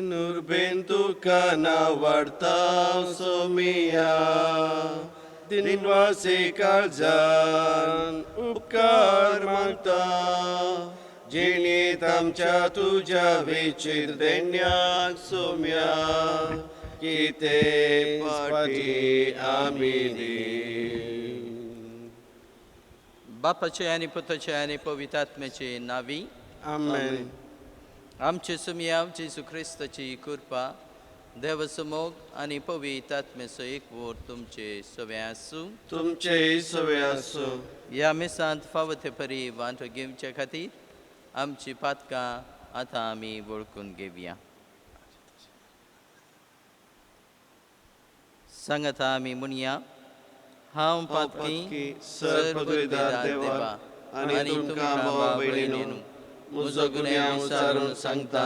Nurbentuka na warta somiya दिनवासे काळजान उपकार मागता जिणेत आमच्या तुझ्या वेचीर देण्याक सोम्या की ते पाटी आमी बापाचे आणि पुताचे आणि पवित्रात्म्याचे नावी आमेन. आमचे सुमिया जेसू ख्रिस्ताची कृपा देवसमोग आणि पवित्रात्म्याचो एकवट तुमचे सवे आसूं. तुमचे सवे आसूं. ह्या मिसांत फावो ते परी वांटो घेवचे खातीर आमची पातकां आतां आमी वळखून घेवया. सांगाता आमी म्हणया, हांव पातकी सर्वपदवीदार देवा आनी तुमकां भावा भयणीनो म्हजो गुन्यांव विचारून सांगता,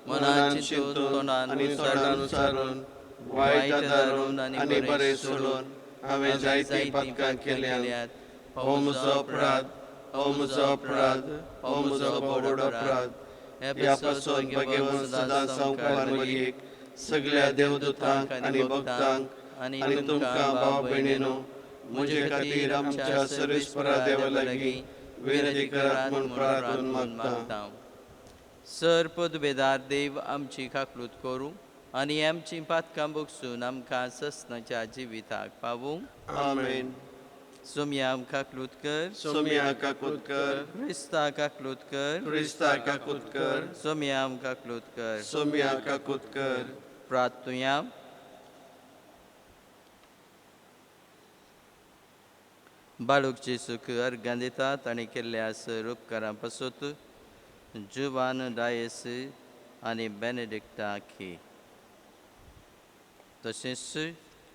मनान चिंतून तोंडान आनी तोंडान उच्चारून वायट धरून आनी बरें सोडून हांवें जायतीं पातकां केल्यात. हो म्हजो अपराध, हो म्हजो अपराध, हो म्हजो व्हड अपराध. ह्या पासून भगवंत सदां संवकार सगळ्या देवदूतांक आनी भक्तांक आनी तुमकां भाव भयणीनो म्हजे खातीर आमच्या सर्वेस्परा देवा लागीं विनंती करात म्हूण प्रार्थून मागता. सर पदवेदार देव आमची खाकलूत करूं आनी आमची पातकां भोगसून आमकां ससनाच्या जिविताक पावूं. आमेन. सोम्या खाकलूत कर, सोम्या काकूत कर, क्रिस्ता खाकलूत कर, क्रिस्ता काकूत कर, सोम्या खाकलूत कर. सोम्या काकूत कर. प्रार्थुया. बाळूक जेसूक अर्गां दिता ताणें केल्ल्या सर उपकारां पासत जुवान डायस आनी बेनेडिक्टाकी तशेंच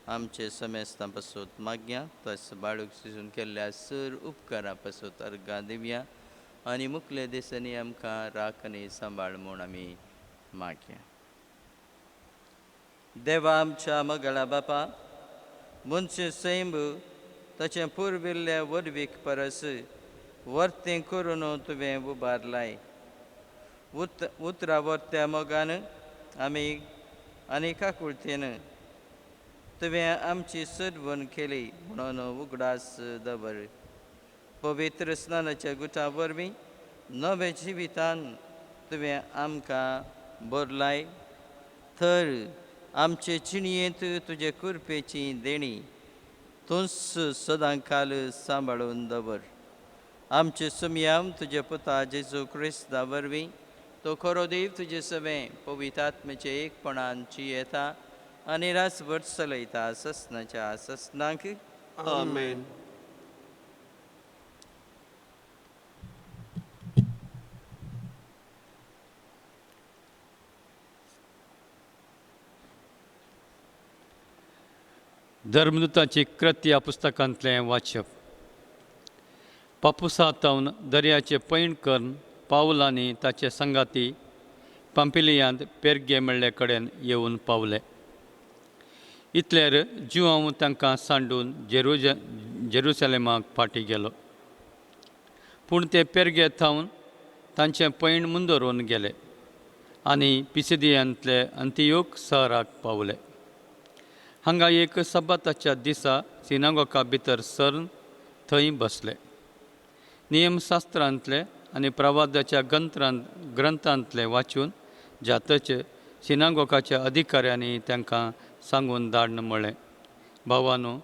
आमचे समेस्तां पासत मागया. तस बाळूक जेसून केल्ल्या सर उपकारां पासत अर्गां दिवया आनी मुखले दिसांनी आमकां राख आनी सांबाळ म्हूण आमी मागया. देवा आमच्या मगळा बापा, मुनशे सैम ताचें पुर्विल्ल्या वडवीक परस वर्तें करून तुवें उबारलाय. उतरां वर्त्या मोगान आमी आनी काकुळतेन तुवें आमची सदवण केली म्हणून उगडास दवर. पवित्र स्नानाच्या गुटा वरवीं नवे जिवितान तुवें आमकां भरलाय. तर आमचे चिणयेंत तुजे कृपेची देणी तूंच सदां काल सांबाळून दवर. आमचे सुमयाम तुजे पुता जेजू क्रिस्ता वरवीं तो खरो देव तुजे सवें पवित्रात्म्याचे एकपणान येता आनी रासभर चलयता ससनाच्या ससनाक. आमेन. धर्मदुताची कृती ह्या पुस्तकांतलें वाचप. पापुसातावन दर्याचे पैण करून पावल आनी ताचे संगाती पांपिलियांत पेर्गे मेळ्ळे कडेन येवन पावले. इतलेर जुवांव तांकां सांडून जेरुसलेमाक फाटीं गेलो. पूण ते पेर्गे थावन तांचें पैण मुंदोरून गेले आनी पिसिदियांतले अंतियोक शहराक पावले. हांगा एक सब्बाताच्या दिसा सिनागोगा भितर सरून थंय बसले. नियमशास्त्रांतले आनी प्रवादाच्या ग्रंथांतले वाचून जातच सिनागोगाच्या अधिकाऱ्यांनी तांकां सांगून धाडन म्हळें, भावानो,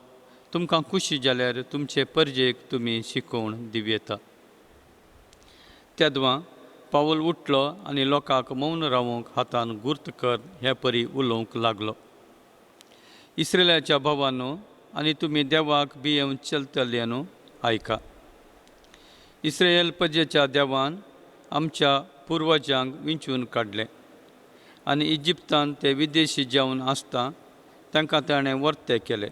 तुमकां खुशी जाल्यार तुमचे परजेक तुमी शिकोवन दिवयेता. तेदवां पावल उठलो आनी लोकांक मौन रावूंक हातान गुर्त कर हे परी उलोवंक लागलो. इस्रायलाच्या भावानो आनी तुमी देवाक भियेवन चलतले न्हू, आयका. इस्रायल प्रजेच्या देवान आमच्या पुर्वजांक विंचून काडले आनी इजिप्तांत ते विदेशी जावन आसता तांकां ताणें वर्ते केले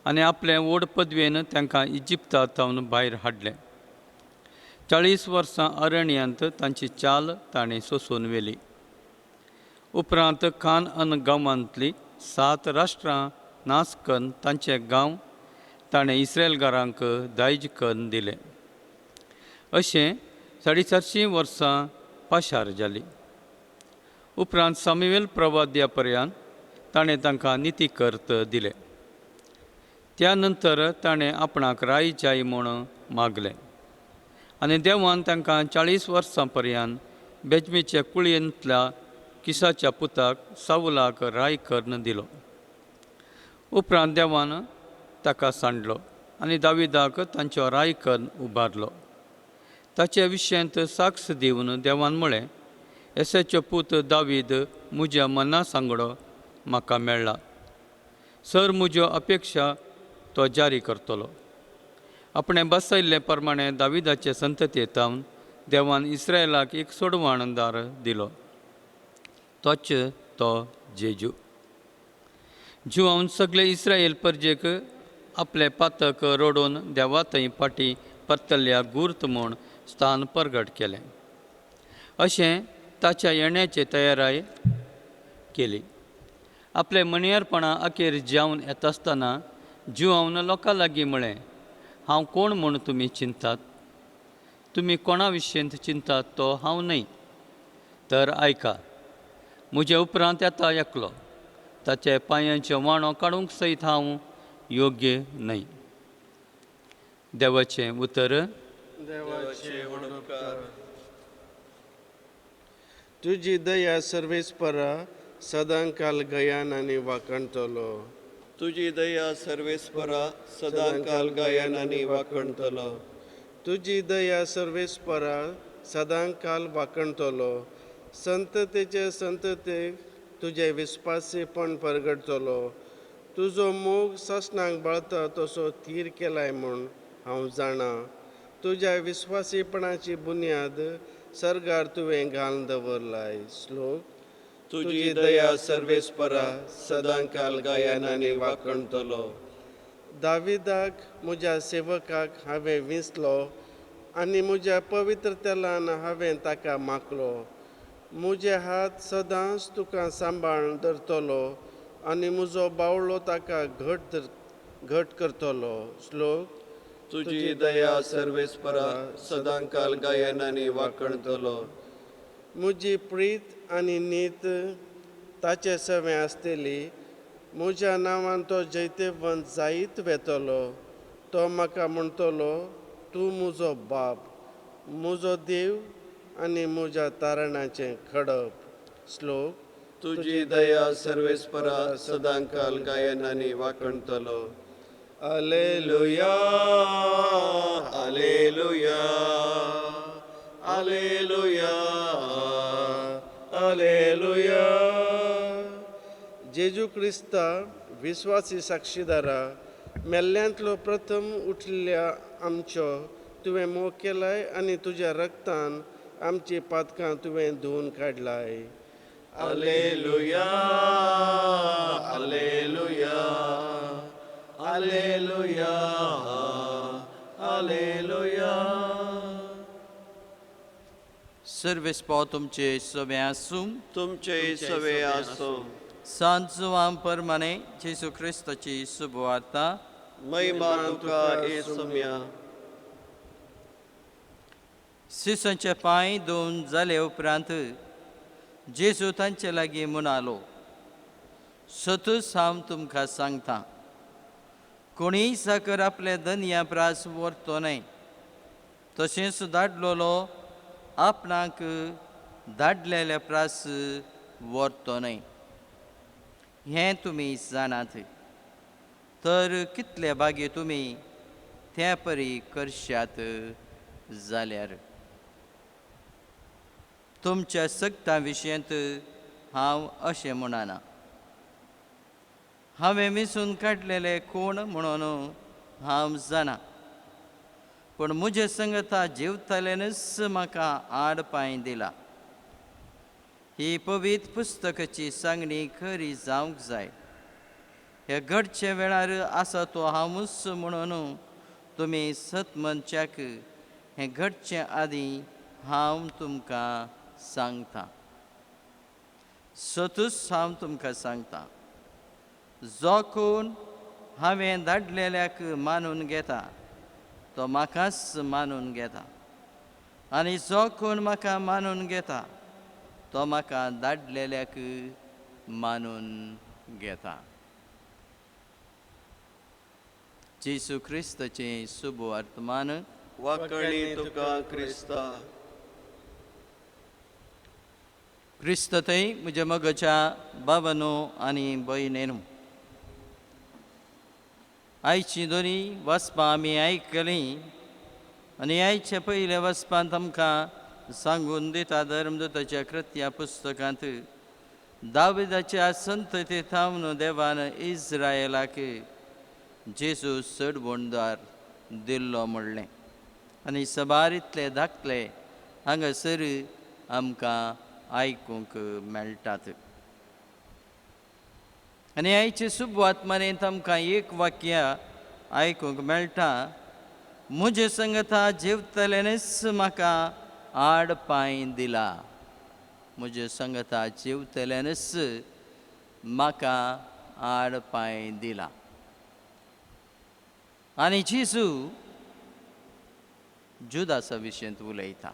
आनी आपले व्हड पदवेन तांकां इजिप्ता थावन भायर हाडले. 40 वर्सां अरण्यांत तांची चाल ताणें सोंसून व्हेली. उपरांत कानआन गांवांतली 7 राष्ट्रां नास करून तांचे गांव ताणें इस्रायलकारांक दायज करून दिले. अशें 450 वर्सां पाशार जाली. उपरांत सामुएल प्रवाद्या पर्यंत ताणें तांकां निती करत दिले. त्या नंतर ताणें आपणाक राय जाय म्हूण मागलें आनी देवान तांकां 40 वर्सां पर्यंत बेजमेच्या कुळयेंतल्या किसाच्या पुताक साऊलाक राय करून दिलो. उपरांत देवान ताका सांडलो आनी दाविदाक तांचो राय करून उबारलो. ताचे विशयांत साक्ष दिवन देवान म्हळें, एसेचो पूत दावीद म्हज्या मना सांगडो म्हाका मेळ्ळा. सर म्हज्यो अपेक्षा तो जारी करतलो. आपणें बसयल्ले प्रमाणें दाविदाचे संततेंतावन देवान इस्रायलाक एक सोडवणदार दिलो, तोच तो जेजू. जुवान सगळे इस्रायल परजेक आपले पातक रोडून देवा थंय फाटीं परतल्ल्या गुर्त म्हूण स्थान परगट केलें. अशें ताच्या येण्याचे तयाराय केली. आपले मणियारपणां अखेर जावन येता आसतना जुवान लोकां लागीं म्हळें, हांव कोण म्हूण तुमी चिंतात? तुमी कोणा विशयेंत चिंतात तो हांव न्हय. तर आयका, म्हजे उपरांत येता एकलो, ताचे पांयांचो वाणो काडूंक सयत हांव योग्य न्हय. देवाचें उतर. देवाचे वडणूककार. तुजी दया सर्वेस्परा सदां काल गयान आनी वाखणतलो. तुजी दया सर्वेस्परा सदां काल गयान आनी वाखणतलो. तुजी दया सर्वेस्परा सदां काल वाखणतलो. संततेचे संततेक तुजे विस्वासीपण परगडतलो. तुजो मोग ससनाक बळता तसो थीर केलाय म्हूण हांव जाणा. तुज्या विस्वासीपणाची बुन्याद सर्गार तुवें घालून दवरलाय. श्लोक. तुजी दया सर्वेस्परा सदां काल गायन आनी वाखणतलो. दाविदाक म्हज्या सेवकाक हांवें विंचलो आनी म्हज्या पवित्रतेलान हांवें ताका मागलो. म्हजे हात सदांच तुका सांबाळून धरतलो आनी म्हजो बावळो ताका घट करतलो. श्लोक. तुजी दया सर्वेस्परा सदां काल गायन आनी वाखणतलो. म्हजी प्रीत आनी नीत ताचे सवें आसतली. म्हज्या नांवान तो जैतेवंत जायत वेतलो. तो म्हाका म्हणटलो, तूं म्हजो बाप, म्हजो देव आनी म्हज्या तारणाचें खडप. श्लोक. तुजी दया सर्वेस्परा सदां काल गायन आनी वाखणतलो. Alleluia, Alleluia, Alleluia, Alleluia. जेजू क्रिस्ता विस्वासी साक्षीदारा, मेल्ल्यांतलो प्रथम उठलेल्या आमचो तुवें मोग केलाय आनी तुज्या रक्तान आमची पातकां तुवें धुवन काडलाय. Alleluia, Alleluia, Alleluia, Alleluia. सर्वेस्पो तुमचे सवे आसूं. तुमचे सवे आसूं. सांजुवां परमाणे जेजू क्रिस्ताची सुबवार्ता. महिमा तुका येसुम्या. शिसांचे पांय धुवन जाले उपरांत जेजू तांचे लागीं म्हणालो, सतूच हांव तुमकां सांगतां, कोणीय साकर आपले धन्या प्रास व्हरतो न्हय, तशेंच धाडलोलो आपणाक धाडलेले प्रास व्हरतो न्हय. हें तुमी जाणात. तर कितले भागी तुमी त्या परी करशात जाल्यार. तुमच्या सक्तां विशयंत हांव अशें म्हणना. हांवें विंचून काडलेले कोण म्हणून हांव जाणा, पूण म्हजे संगता जेवतल्यानच म्हाका आड पांय दिला. ही पवित्र पुस्तकाची सांगणी खरी जावंक जाय. हे घडचे वेळार आसा तो हांवूच म्हणून तुमी सतमनच्याक हें घडचे आदीं हांव तुमकां सांगतां. सतूच हांव तुमकां सांगतां, जो कोण हांवें धाडलेल्याक मानून घेता तो म्हाकाच मानून घेता, आनी जो कोण म्हाका मानून घेता तो म्हाका धाडलेल्याक मानून घेता. जेसू क्रिस्ताचें शुभ वर्तमान. वाकणी तुका क्रिस्ता. क्रिस्त थंय म्हज्या मगच्या बाबानो आनी भयणेनो, आयचीं दोनी वचपां आमी आयकलीं आनी आयच्या पयल्या वचपांत आमकां सांगून दिता धर्मदूताच्या कृत्या पुस्तकांत दाविदाच्या संततेंत थावन देवान इस्रायलाक जेजू चडवणदार दिल्लो म्हणलें. आनी सबारींतले धाकले हांगासर आमकां आयकूंक मेळटात. आनी आयचे शुभ वर्तमानेंत आमकां एक वाक्य आयकूंक मेळटा. म्हजे संगता जेवतल्यानच म्हाका आड पांय दिला. म्हजे संगता जेवतल्यानच म्हाका आड पांय दिला. आनी जेजू जुदासा विशयंत उलयता.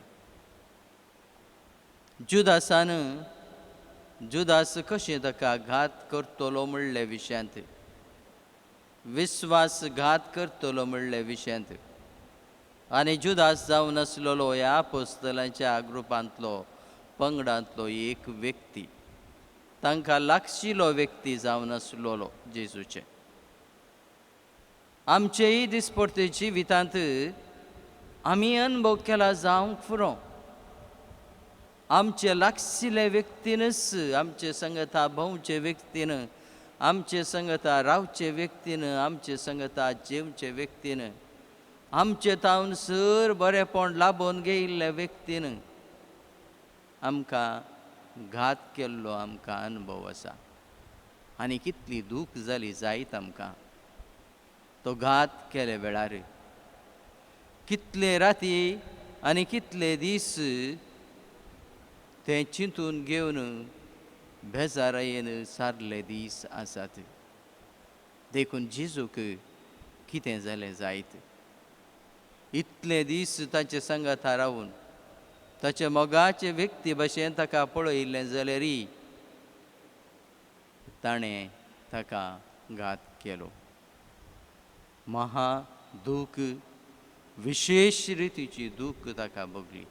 जुदास कशें ताका घात करतलो म्हणले विशयांत, विस्वासघात करतलो म्हणले विशयांत. आनी जुदास जावन आसलेलो ह्या अपोस्तलांच्या ग्रुपांतलो पंगडांतलो एक व्यक्ती, तांकां लागशिल्लो व्यक्ती जावन आसलेलो जेजूचे. आमचेय दिसपट्टे जिवितांत आमी अनुभव केला जावंक पुरो. आमचे लागशिल्ले व्यक्तीनच, आमचे संगता भोंवचे व्यक्तीन, आमचे संगता रावचे व्यक्तीन, आमचे संगता जेवचे व्यक्तीन, आमचे तावन सर बरेपण लाबोवन घेयिल्ल्या व्यक्तीन आमकां घात केल्लो आमकां अनुभव आसा. आनी कितली दूख जाली जायत आमकां तो घात केले वेळार. कितले राती आनी कितले दीस ते चिंतून घेवन बेजारायेन सारले दीस आसात. देखून जेजूक कितें जालें जायत. इतले दीस ताचे संगता रावून ताचे मोगाचे व्यक्ती भशेन ताका पळयिल्लें जाल्यारय ताणें ताका घात केलो. महा दूख, विशेष रितीची दूख ताका भोगली.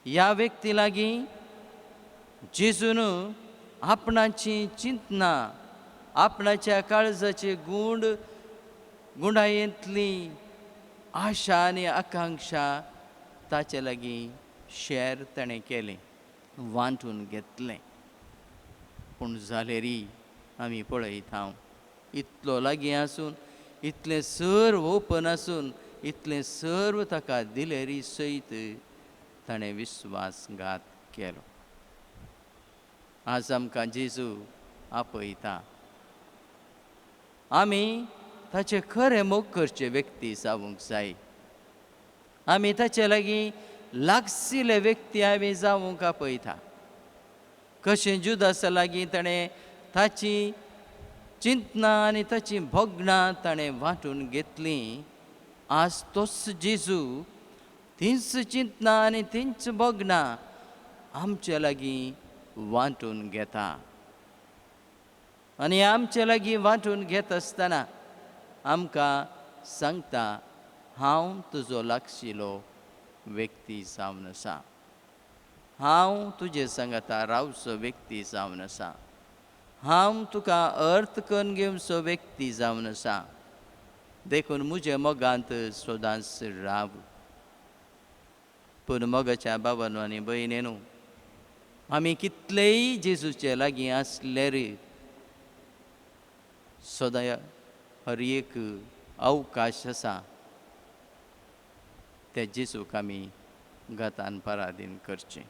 ह्या व्यक्ती लागीं जेजून आपणाची चिंतना, आपणाच्या काळजाचे गुंडायेंतली आशा आनी आकांक्षा ताचे लागीं शेअर ताणें केलें, वांटून घेतलें. पूण जाल्यारय आमी पळयता इतलो लागीं आसून, इतलें सर्व ओपन आसून, इतलें सर्व ताका दिलेरी सयत ताणें विस्वासघात केलो. आज आमकां जेजू आपयता. आमी ताचे खरें मोग करचे व्यक्ती जावंक जाय. आमी ताचे लागीं लागशिल्ले व्यक्ती आमी जावंक आपयता. कशें जुदासा लागीं ताणें ताची चिंतना आनी ताची भोगणां ताणें वांटून घेतलीं, आज तोच जेजू तींच चिंतना आनी तींच भोगणां आमचे लागीं वांटून घेता. आनी आमचे लागीं वांटून घेत आसतना आमकां सांगता, हांव तुजो लागशिल्लो व्यक्ती जावन आसा. हांव तुजे संगता रावचो व्यक्ती जावन आसा. हांव तुका अर्थ करून घेवचो व्यक्ती जावन आसा. देखून म्हजे मोगांत सदांच राव. पूण मोगाच्या बाबांनो आनी भयणेनो, आमी कितलेय जेजूचे लागीं आसल्यार सदां हर एक अवकाश आसा त्या जेजूक आमी घातान पराधीन करचें.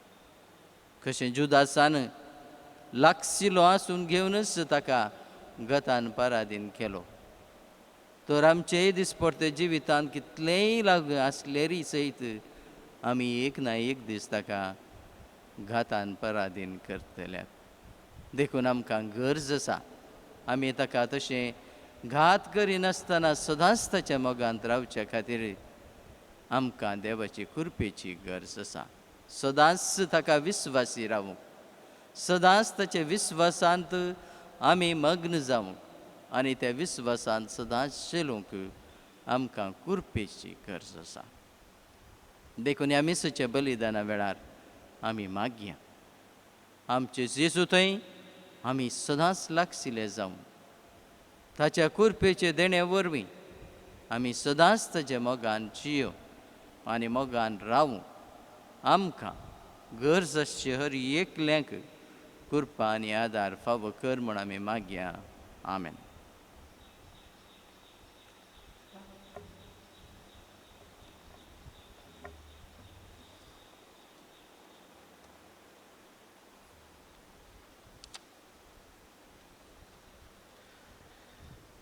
कशें जुदासान लागशिल्लो आसून घेवनच ताका घातान पराधीन केलो, तर आमचेय दिसपट्टे जिवितांत कितलेय लागीं आसल्यारय सयत आमी एक ना एक दीस ताका घातान पराधीन करतल्यात. देखून आमकां गरज आसा आमी ताका तशें घात करिनासतना सदांच ताच्या मोगांत रावचे खातीर आमकां देवाची कृपेची गरज आसा. सदांच ताका विस्वासी रावूंक, सदांच ताचे विस्वासांत आमी मग्न जावंक आनी त्या विस्वासान सदांच शेलूंक आमकां कुरपेची गरज आसा. देखून ह्या मिसाच्या बलिदाना वेळार आमी मागया आमचे जेजू थंय आमी सदांच लागशिल्ले जावं. ताच्या कुरपेचे देणे वरवीं आमी सदांच ताच्या मोगान जियो आनी मोगान रावूं. आमकां गरज आसचे हर एकल्यांक कृपा आनी आदार फावो कर म्हूण आमी मागया. आमेन.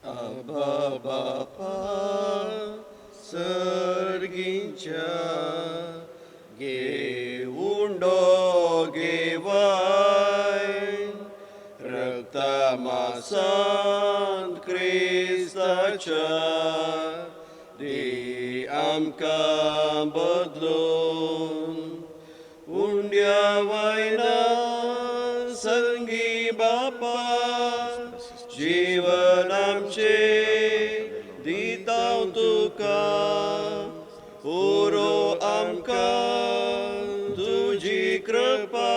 Abba Bapa सर्गींच्या घेऊन घेवाय रक्ता मासांत क्रिस्ताच्या दे आमकां बदलून उंड्या वायना संगी बापा जीवन आमचे दितां तुका उरो आमकां तुजी कृपा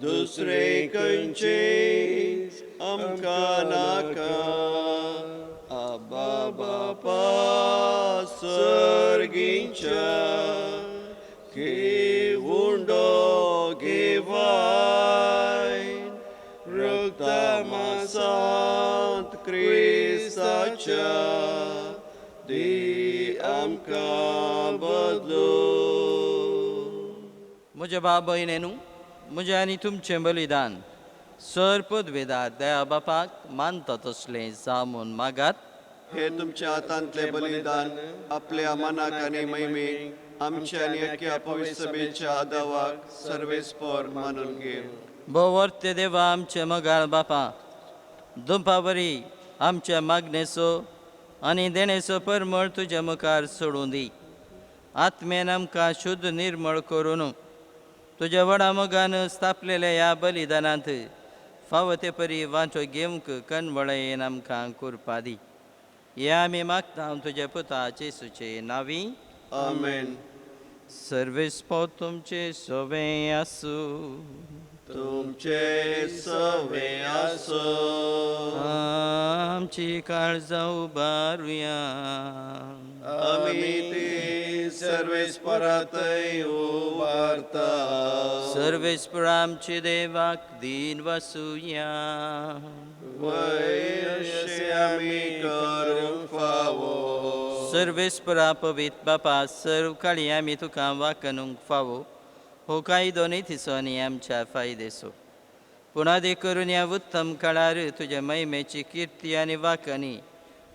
दुसरे खंयचे आमकां नाका. आबा बापा सर्गींच्या घेऊन घेवाय रक्ता मासांत क्रिस्ताच्या दे आमकां बदलून. म्हज्या बाब भयणेनू, म्हजें आनी तुमचें बलिदान सर पदवेदार दया बापाक मानता तसलें जावं म्हूण मागात. हे तुमच्या हातांतले बलिदान आपल्या मनाक आनी मैमीक आमच्या आनी अख्ख्या पवित्र सभेच्या आदावाक सर्वेस्पर मानून घेव. भोवर्ते देवा आमचे मोगाळ बापा, दुपावरी आमच्या मागणेचो आनी देणेचो परमळ तुज्या मुखार सोडूं दी. आत्मेन आमकां शुद्ध निर्मळ करून तुज्या व्हडा मोगान स्थापलेल्या ह्या बलिदानांत फावो ते परी वांटो घेवंक कणवळेन आमकां कृपा दी. हे आमी मागता तुज्या पुता जेसूचे नांवी. आमेन. सर्वेस्पो तुमचे सोवे आसूं. तुमचे सवे आसो. आमची काळजां उबारुया. आमी ती सर्वेस्परातय उबारता. सर्वेस्पर आमचे देवाक दीन वासुया. वय अशें आमी करूंक फावो. सर्वेस्परा पवित्र बापा, सर्व काळी आमी तुका वाकणूंक फावो हो कायदो नितीचो आनी आमच्या फायदेचो. पूण आदी करून ह्या उत्तम काळार तुज्या महिमेची किर्ती आनी वाकणी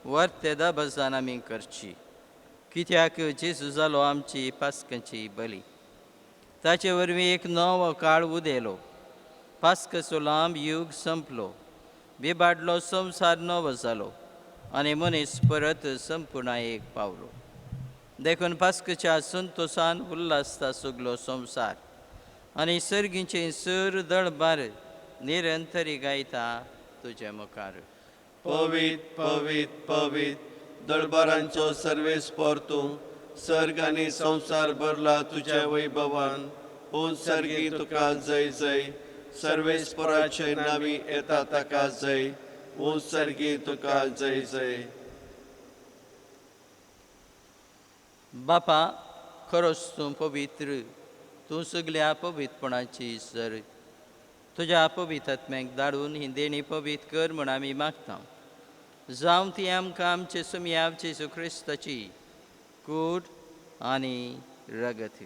वर्ते दाबाजान आमी करची. कित्याक जेजू जालो आमची पास्कांची बली. ताचे वरवीं एक नवो काळ उदेलो. पास्काचो लांब युग संपलो. बिबाडलो संवसार नवो जालो आनी मनीस परत संपूर्णायेक पावलो. देखून पास्काच्या संतोशान उल्हासता सगलो संवसार आनी सर्गीचे सर दळबार निरंतरी गायता तुज्या मुखार. पवित पवित पवित दळबारांचो सर्वेस्पर तूं. सर्ग आनी संवसार भरला तुज्या वैभवान. पूण सर्गी तुका जय जय. सर्वेस्पराचे नांवी येता ताका जय. पूण सर्गी तुका जय जय. बापा, खरोच तूं पवित्र. तूं सगळ्या पवित्रपणाची सर. तुज्या पवित्र आत्म्याक धाडून ही देणी पवित्र कर म्हूण आमी मागता. जावं ती आमकां आमचे सुमयाव जेजू क्रिस्ताची कूड आनी रगत.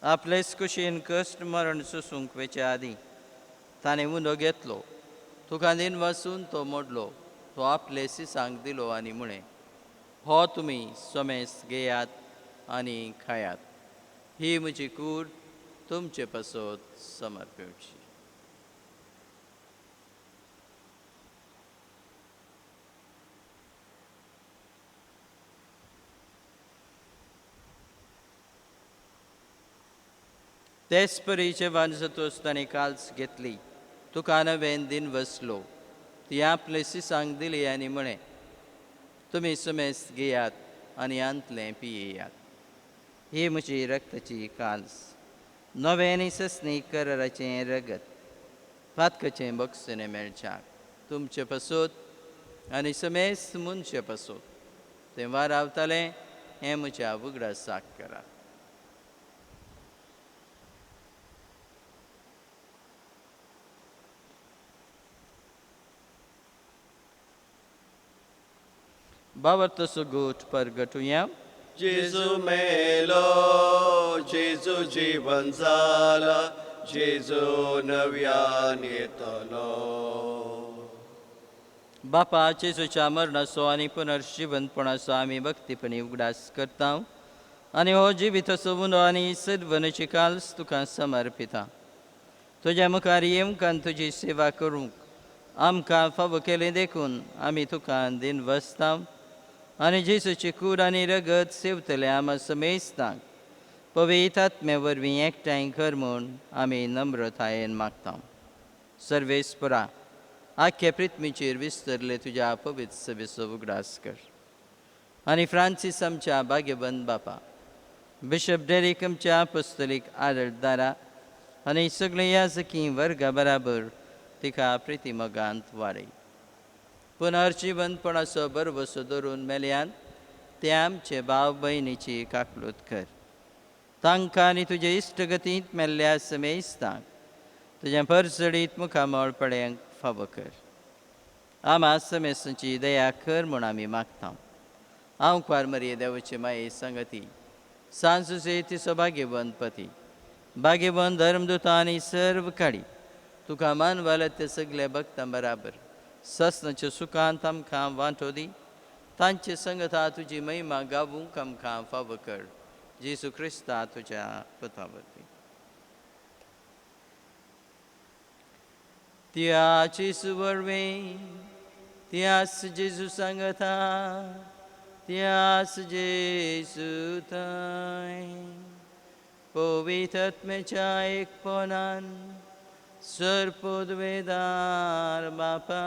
आपलेच कुशीन कश्ट मरण सोसूंक वेचे आदीं ताणें उंदो घेतलो. तुका दिन वाचून तो मोडलो. तो आपले सिसांक दिलो आनी म्हळें, हो तुमी सोमेस घेयात आनी खायात. ही म्हजी कूड तुमचे पासत समर्पिवची. तेच परीचे वांजतोस ताणें काल्स घेतली, तुका नवें दिन वसलो. ती आपले सिसांक दिली आनी म्हळें, तुमी सुमेस्त घेयात आनी अंतलें पियेयात. ही म्हजी रक्ताची काल्स, नवें आनी सस्नी कराराचें रगत, फातकाचें बक्षिणें मेळच्याक तुमचे पासून आनी समेस्त मनशे पासून तें वारावतालें हें म्हज्या उगडासाक करा. भावार्थसो गोठ परगटुया. जेजू मेलो, जेजू जीवन जाला, जेजू नव्यान येतलो. बापा जेजूच्या मरणाचो आनी पुनर्जिवंतपणाचो आमी भक्तीपणी उगडास करता आनी हो जिविताचो उनो आनी सद्वनाची काल्स तुका समर्पिता. तुज्या मुखार येवंक तुजी सेवा करूंक आमकां फावो केलें देखून आमी तुका दिन वसता आनी जेजूची कूड आनी रगत सेवतले आमा समेस्तांक पवित्र आत्म्या वरवीं एकठांय कर म्हूण आमी नम्रतायेन मागता. सर्वेस्परा, आख्या पृथ्वीचेर विस्तरले तुज्या पवित्र सभेचो उगडास कर आनी फ्रांसीस आमच्या भाग्यवंत बापा, बिशप डेरिक आमच्या अपोस्तलीक आदरदारा आनी सगळे याजकी वर्गा बराबर तिका प्रितीमोगांत वाडय. पुनर्जिवंतपणाचो बरवसो धरून मेल्यान ते आमचे भाव भयणीची काकलूत कर. तांकां आनी तुजे इश्टगतींत मेल्ल्या समेस्तांक तुज्या परसडीत मुखामोळ पड्यांक फावो कर. आमा समेस्तांची दया कर म्हूण आमी मागता. हांव क्वार मरिये देवाचे माये संगती, सांजुजे तिचो भाग्यवंत पती, भाग्यवंत धर्मदूता आनी सर्व काडी तुका मानवाला ते सगळे भक्तां बराबर ससनाच्या सुखांत आमकां वांटो दी. तांचे संगता तुजी महिमा गावूंक आमकां फावो कर. जेजू क्रिस्ता तुज्या पुता वरवीं. त्याच जेजू वरवीं, त्याच जेजू सांगता, त्याच जेजू थंय पवित्र आत्म्याच्या एकपणान सर्पोद्वेदार बापा,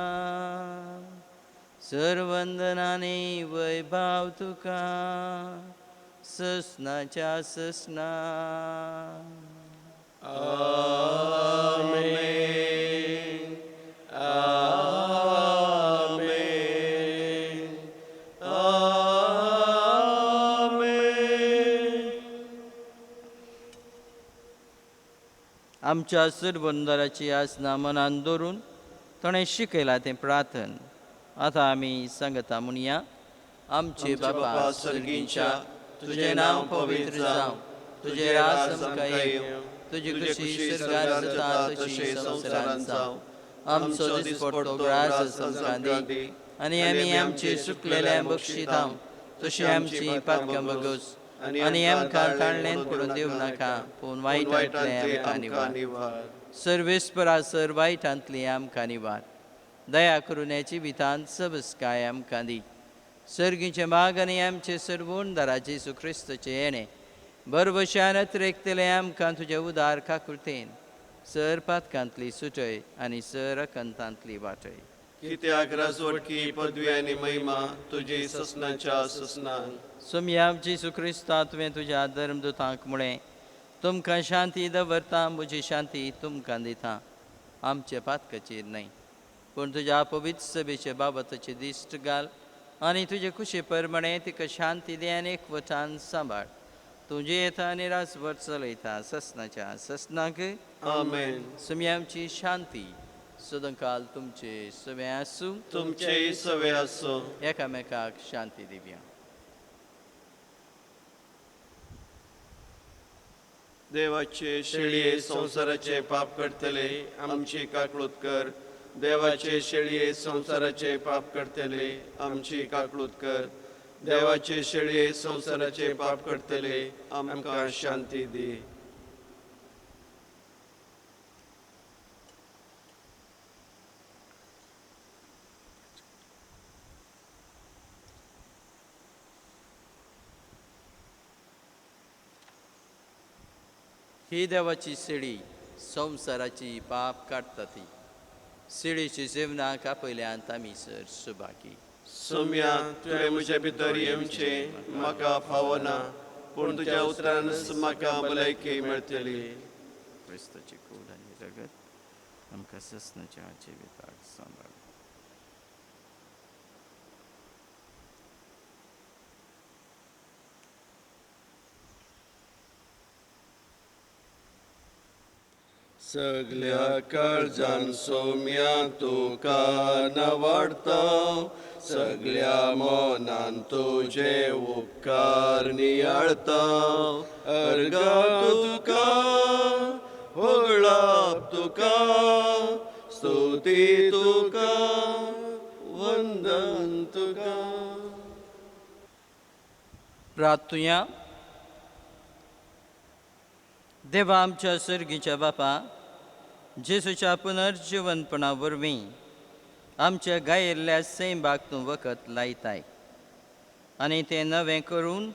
सर्वंदनानी वैभाव तुका ससनाच्या ससना. आमेन, आमेन, आमेन. आमच्या सर्वंदराची आसना मनान दवरून ताणें शिकयलां तें प्रार्थन आतां आमी सांगता म्हणया. आमचे बापा सर्गींच्या, तुजें नांव पवित्र जावं, तुजें राज आमकां येवं, तुजी खुशी स्वर्गांत जाता तशी संवसारांत जावं. आमचो दिसपडटो ग्रास आमकां दी आनी आमी आमची सुकलेल्यांक बक्षिता तशी आमची पातकां बगोस आनी आमकां ताळणेन पडून दिवं नाका, पूण वायटांतलें आमकां निवार. सर्वेस्परा सर वायटांतली आमकां निवार. दया करून हेची विधान सबस्काय आमकां दी. सर्गीचे माग आनी आमचे सर्वोणदारा जेजू क्रिस्ताचे येणें बरवशानत रेखतले आमकां तुजे उदार काकुळतेन सर पातकांतली सुटय आनी सर अकंतांतली वाटय. कित्याक राजवटकी पदवी आनी महिमा तुजी ससनाच्या ससनान. सोम्या जेजू क्रिस्ता तुवें तुज्या धर्मदुतांक म्हळें, तुमकां शांती दवरता, म्हजी शांती तुमकां दिता. आमचे पातकाचेर न्हय पूण तुज्या पवित्र सभेचे बाबतीचे दिश्ट घाल आनी तुजे खुशे प्रमाणे तिका शांती दे आनी एकवटान सांबाळ. तुजे येता आनी रासभर चलयता ससनाच्या ससनाक. आमेन. सुम्यांची शांती सदांकाल तुमचे सवे आसूं. तुमचेय सवे आसूं. एकामेकाक शांती दिवया. देवाचे शेळये संसाराचे पाप करतले आमची काकळूत कर. देवाचे शेळये संसाराचे पाप करतले आमची काकळूत कर. देवाचे शेळये संसाराचे पाप करतले आमकां शांती दी. ही देवाची सिडी संवसाराची पाप काडटा ती सिडीची जेवणाक आपयल्यांत आमी सर सुभागी सोम्या तुवें म्हजे भितर येवचे म्हाका फावना पूण तुज्या उतरानच म्हाका भलायकी मेळटली. क्रिस्ताची कूड आनी रगत आमकां ससनाच्या जिविताक सांबाळ. सगळ्या काळजान सोम्या तुका नवाडता सगळ्या मोनान तुझे उपकार नियाळता अर्गा तुका होगळाप तुका स्तुती तुका वंदन तुका. प्रार्थुया. देवा आमच्या सर्गीच्या बापा जेसूच्या पुनर्जीवनपणा वरवीं आमच्या गायिल्ल्या सैंबाक तूं वखद लायताय आनी तें नवें करून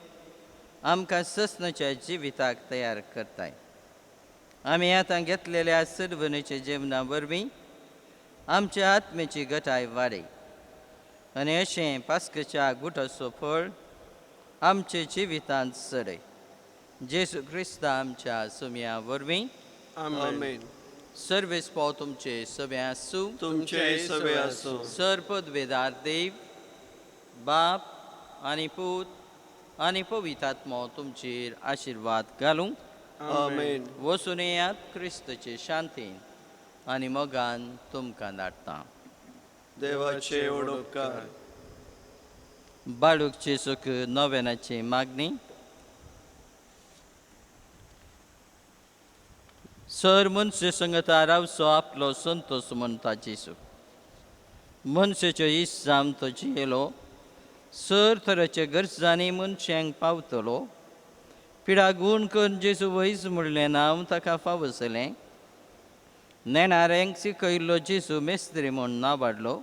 आमकां ससनाच्या जिविताक तयार करताय. आमी आतां घेतलेल्या सर्वनेच्या जेवणा वरवीं आमच्या आत्मेची घटाय वाडय आनी अशें पास्कच्या गुटाचो फळ आमच्या जिवितांत सडय. जेसू क्रिस्ता आमच्या सुम्या वरवीं आमेन. सर्वेस्पो तुमचे सवे आसूं. तुमचे सवे आसूं. सर्पदवेदार देव बाप आनी पूत आनी पवित्र आत्मो तुमचेर आशिर्वाद घालूं. आमेन. वचून येयात क्रिस्ताचे शांतीन आनी मोगान तुमकां धाडटा. देवाचे ओडोपकार. बाळूकचे सुख नोवेनाची मागणी. सर मनसे संगता रावचो आपलो संतोष म्हणटा जेसू. मनशेच्यो इश्टाम तो जियेलो सर तरेचे गरजांनी मनशांक पावतलो. पिडा गूण करून जेसू वयस म्हणलें नांव ताका फावसलें. नेणाऱ्यांक शिकयल्लो जेसू मेस्त्री म्हूण नांवाडलो.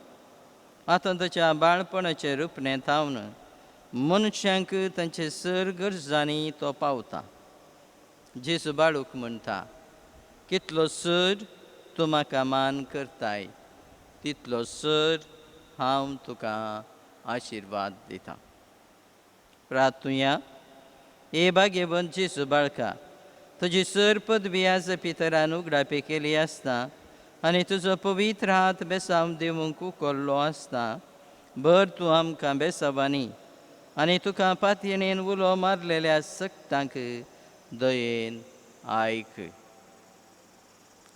आतां ताच्या बाळपणाचे रुपणे थावन मनशांक तांचे सर गरजांनी तो पावता. जेसू बाळूक म्हणटा कितलो सर तूं म्हाका मान करताय तितलो सर हांव तुका आशिर्वाद दितां. प्रार्थुया. हे भाग्यवंत जेसू बाळका तुजी सर पदवी आज पितरान उगडापी केली आसता आनी तुजो पवित्र हात बेसांव दिवंक उखल्लो आसता भर तूं आमकां बेसावांनी आनी तुका पातयेणेन उलो मारलेल्या सक्तांक दयेन आयक.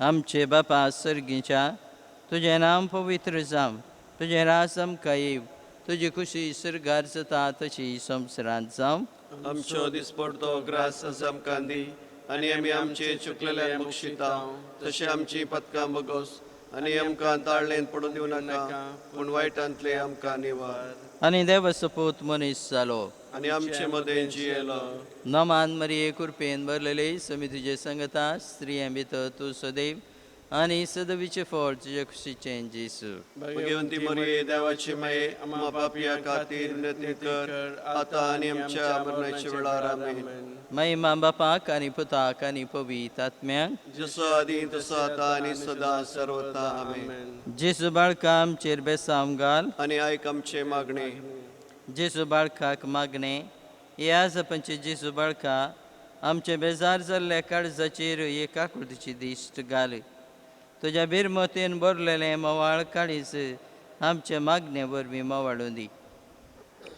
आमचे बापा सर्गीच्या तुजें नांव पवित्र जावं. तुजें रास आमकां येव. तुजी खुशी सर्गार जाता तशी संवसारांत जावं. आमचो दिसपडतो ग्रास आज आमकां दी आनी आमी आमचे चुकलेल्या बक्षिता तशें आमची पथकां बगोस आनी आमकां ताळणेन पडून दिवं नाका पूण वायटांतले आमकां निवार. आनी देवाचो पूत मनीस जालो आनी आमचे मदें जियेलो. नमान मरिये कृपेन भरलेले समी तुजे संगता स्त्रियां भितर तूं सदैव आनी सदवीचे फळ तुजे खुशीचें जेसू. भगवंती मरिये देवाची माये आम्हा पापियां खातीर विनंती कर आतां आनी आमच्या मरणाच्या वेळार आमेन. महिमा बापाक आनी पुताक आनी पवित्र आत्म्याक जसो आदी तसो आतां आनी सदां सर्वता आमेन. जेसू बाळका आमचेर बेसांव घाल आनी आयक आमचे मागणे. जेसू बाळकाक मागणे. हे आज पंच जेसू बाळका आमचे बेजार जाल्ल्या काळजाचेर एक आकृतीची दिश्ट घाल. तुज्या बिरमतेन भरलेलें मोवाळ काळीज आमचे मागणे वरवीं मोवाळूं दी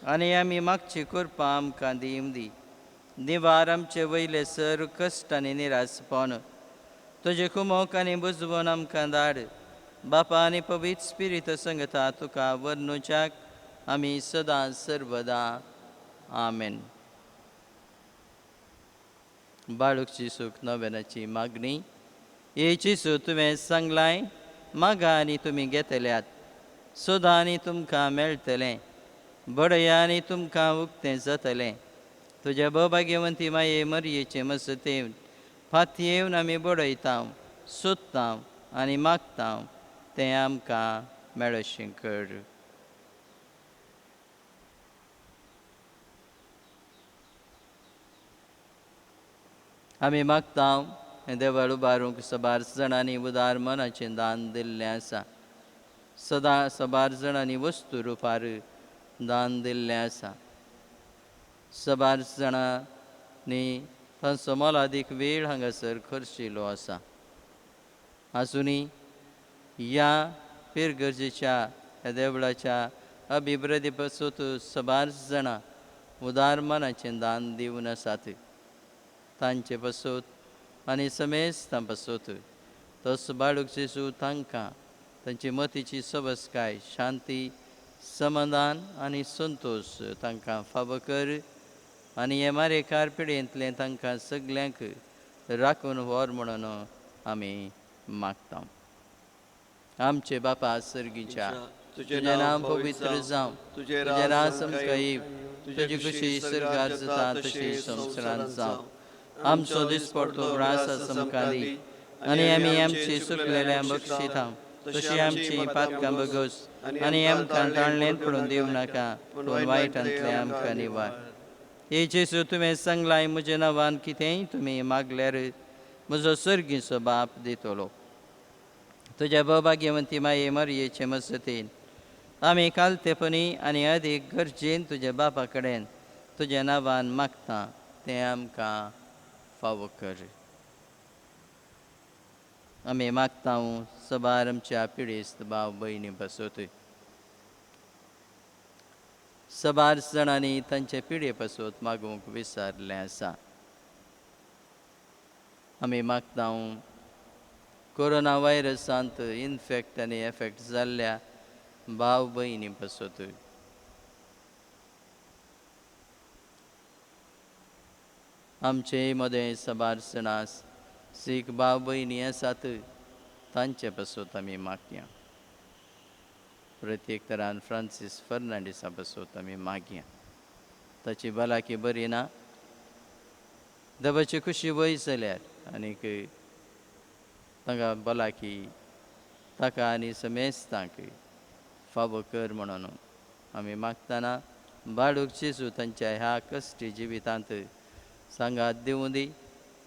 आनी आमी मागची कृपा आमकां दिवं दी. निवार आमचे वयले सर कश्ट आनी निरासपण तुजे कुमोक आनी बुजवण आमकां धाड. बापा आनी पवित्र स्पिरीत संगता तुका वर्णुच्याक आमी सदां सर्वदा आमेन. बाळूकची सूख नव्यानाची मागणी. हे जेसू तुवें सांगलाय मागा आनी तुमी घेतल्यात सोदा आनी तुमकां मेळटलें बडया आनी तुमकां उक्तें जातलें. तुज्या भोभाग्यवंती माये मरयेचे मसतेन फातयेवन आमी बडयता सोदता आनी मागता तें आमकां मेळशें कर. आमी मागता हें देवळ उबारूंक सबार जाणांनी उदार मनाचें दान दिल्लें आसा. सदा सबार जाणांनी वस्तू रुपार दान दिल्लें आसा. सबार जाणांनी तांचो मोलादीक वेळ हांगासर खर्चिल्लो आसा. आजुनी ह्या पिरगर्जेच्या ह्या देवळाच्या अभिवृद्धी पासून सबार जाणां उदार मनाचें दान दिवन आसात. तांचे पासून आनी समेस्तां पासून तोच बाळूक जेजू तांकां तांची मतीची सबसकाय, शांती, समाधान आनी संतोश तांकां फावो कर आनी हे मारेकार पिडेंतले तांकां सगल्यांक राखून व्हर म्हणून आमी मागता. आमचे बापा सर्गीच्या तुझें नांव पवित्र जावं, तुजें राज आमकां येव, तुजी खुशी स्वर्गार जाता तशी संवसारांत जावं. आमचो दिसपडटो रास आमकां दी आनी आमी आमची सुकलेल्यां बक्षिता तशी आमची पातकां बगोस आनी आमकां ताळणेंत पडून दिवं नाका, पूण वायटांतले आमकां निवार. हे जेजू तुवें सांगलां, म्हज्या नांवान कितेंय तुमी मागल्यार म्हजो सर्गीचो बाप दितलो. तुज्या भोवभाग्यवंती माये मरयेचे मजतीन आमी कालतेपणी आनी अदीक गरजेन तुज्या बापा कडेन तुज्या नांवान मागता, तें आमकां फावो कर. आमी मागता सबार आमच्या पिडेस्त भाव भयणी पासून सबार जाणांनी तांचे पिडे पासून मागूंक विसरलें आसा. आमी मागता कोरोना व्हायरसांत इन्फेक्ट आनी एफेक्ट जाल्ल्या भाव भयणी पासून आमचे मदें सबार जाणां सीख भाव भयणी आसात, तांचे पासून आमी मागया. प्रत्येक तरान फ्रांसीस फर्नांडीसा पासून आमी मागया. ताची भलायकी बरी ना, देवाची खुशी वय जाल्यार आनीक ताका भलायकी ताका आनी समेस्तांक फावो कर म्हणून आमी मागतना बाळूक जेजू तांच्या ह्या कश्टी जिवितांत सांगात दिवूं दी,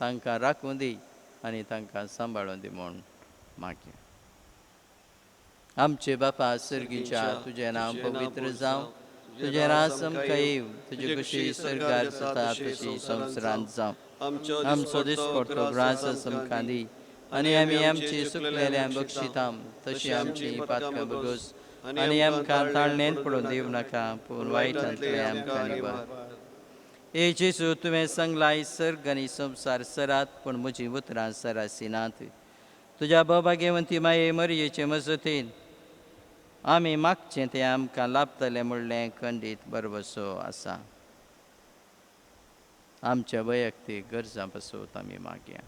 तांकां राखूं दी आनी तांकां सांबाळूं दी म्हूण मागया. आमचे बापा सर्गीच्या तुजें नांव पवित्र जावं, तुजें रास आमकां येव, तुजी खुशी स्वर्गार जाता तशी संवसारांत जावं. आमचो दिसपडटो रास आमकां दी आनी आमी आमची सुकलेल्यां बक्षिता तशी आमची पातकां बगोस आनी आमकां ताळणेंत पडून दिवं नाका, पूण वायटांतले आमकां निवार. हे जेजू तुवें सांगलां, सर्ग आनी संवसार सरात पूण म्हजीं उतरां सरासिनात. तुज्या भोवभाग्यवंती माये मरयेचे मजतीन आमी मागचें तें आमकां लाभतलें म्हणलें खंडीत बरवसो आसा. आमच्या वैयक्तीक गरजां पासून आमी मागया.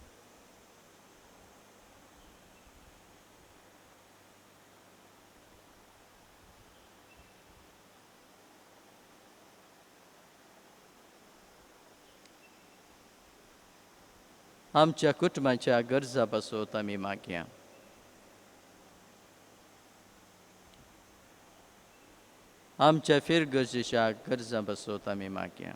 आमच्या कुटुंबाच्या गरजां पासून आमी मागया. आमच्या फिरगर्जेच्या गरजां पासून आमी मागया.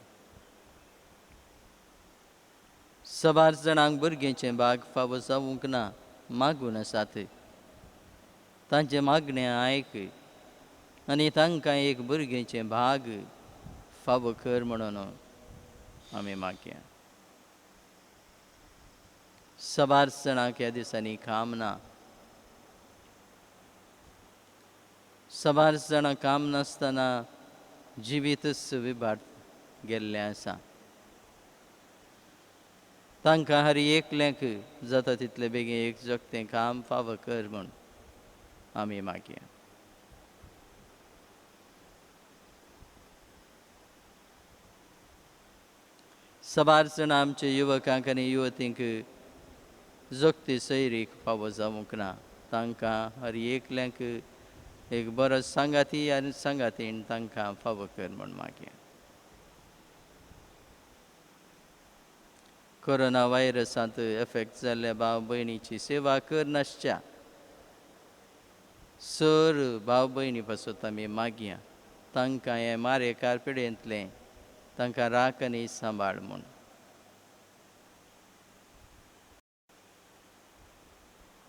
सबार जाणांक भुरग्यांचें भाग फावो जावूंक ना मागून आसात. तांचे मागणें आयक आनी तांकां एक भुरग्यांचें भाग फावो कर म्हणून आमी मागया. सबार जाणांक ह्या दिसांनी काम ना. सबार जाणां काम नासतना जिवीतच विबाड गेल्लें आसा. तांकां हर एकल्यांक जाता तितले बेगीन एक जगतें काम फावो कर म्हूण आमी मागया. सबार जाणां आमच्या युवकांक आनी युवतींक जगती सैरीक फावो जावूंक ना. तांकां हर एकल्यांक एक बरो सांगाती आनी सांगातीन तांकां फावो कर म्हूण मागया. कोरोना व्हायरसांत एफेक्ट जाल्ल्या भाव भयणीची सेवा कर नासच्या सर भाव भयणी पासून आमी मागया. तांकां हे मारेकार पिडेंतलें तांकां राख आनी सांबाळ म्हूण.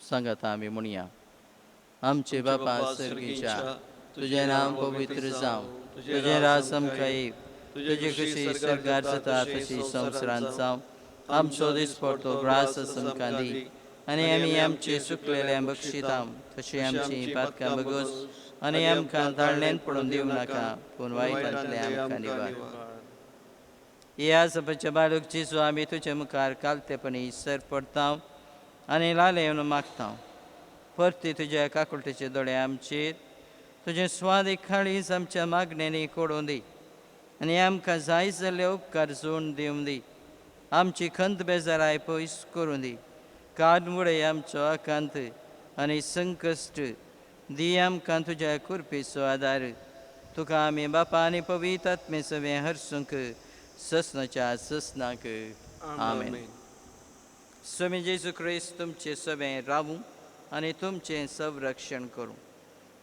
सांगात आमी म्हणया. आमचे बापा सर्गीच्या, तुझें नाम पवित्र जावं, तुझें राज आमकां येव, तुझे कशी सरकार जाता तशी संवसारांत जावं. आमचो दिसपडतो ग्रास आमकां दी, आनी आमी आमचे सुकलेल्यांक बक्षिता तशी आमची पातकां बगोस, आनी आमकां धाडण्यान पडून दिवं नाका, पूण वायटांतले आमकां निवार. ह्या सपाच्या बाळूक जेजू आमी तुजे मुखार कालतेपणी सर पडटा आनी लाले येवन मागता. परती तुज्या काकुळटेचे दोळे आमचेर, तुजें स्वादीक काळीज आमच्या मागण्यांनी कोडून दी, आनी आमकां जाय जाल्ले उपकार जोडून दिवं दी. आमची खंत बेजाराय पयस करूं दी. काडमुडे आमचो आकांत आनी संकश्ट दी आमकां तुज्या कुरपेचो आदार. तुका आमी बापा आनी पवित्र आत्मे सवें हरसूंक ससनाच्या ससनाक. आमेन. स्वामी जेजू क्रिस्त तुमचे सवें रावूं आनी तुमचें संरक्षण करूं.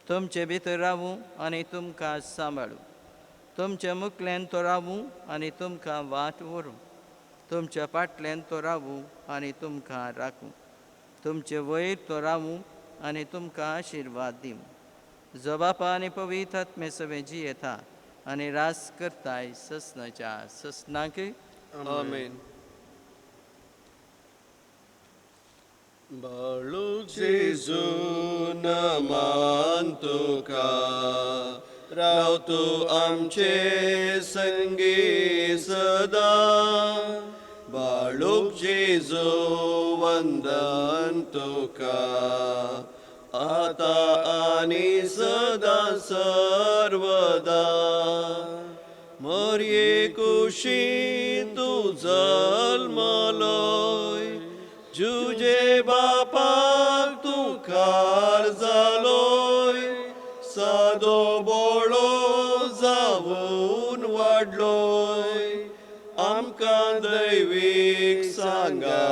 तुमचे भितर रावूं आनी तुमकां सांबाळूं. तुमच्या मुखल्यान तो रावूं आनी तुमकां वाट व्हरूं. तुमच्या फाटल्यान तो रावूं आनी तुमकां राखूं. तुमचे वयर तो रावूं आनी तुमकां आशिर्वाद दिवं. जो बापा आनी पवित्र आत्मे सवें जियेता आनी रास करताय ससनाच्या ससनाक. आमेन. बाळूक जेजू नमान तुका, राव तूं आमचे संगी सदा. बाळूक जेजू वंदन तुका, आता आनी सदा सर्वदा. मरये कुशी तूं जल्मलोय, जुजे बापाक तूं खार जालोय. सादो बोळो जावून वाडलोय, आमकां दैवीक सांगा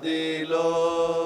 दिलोय.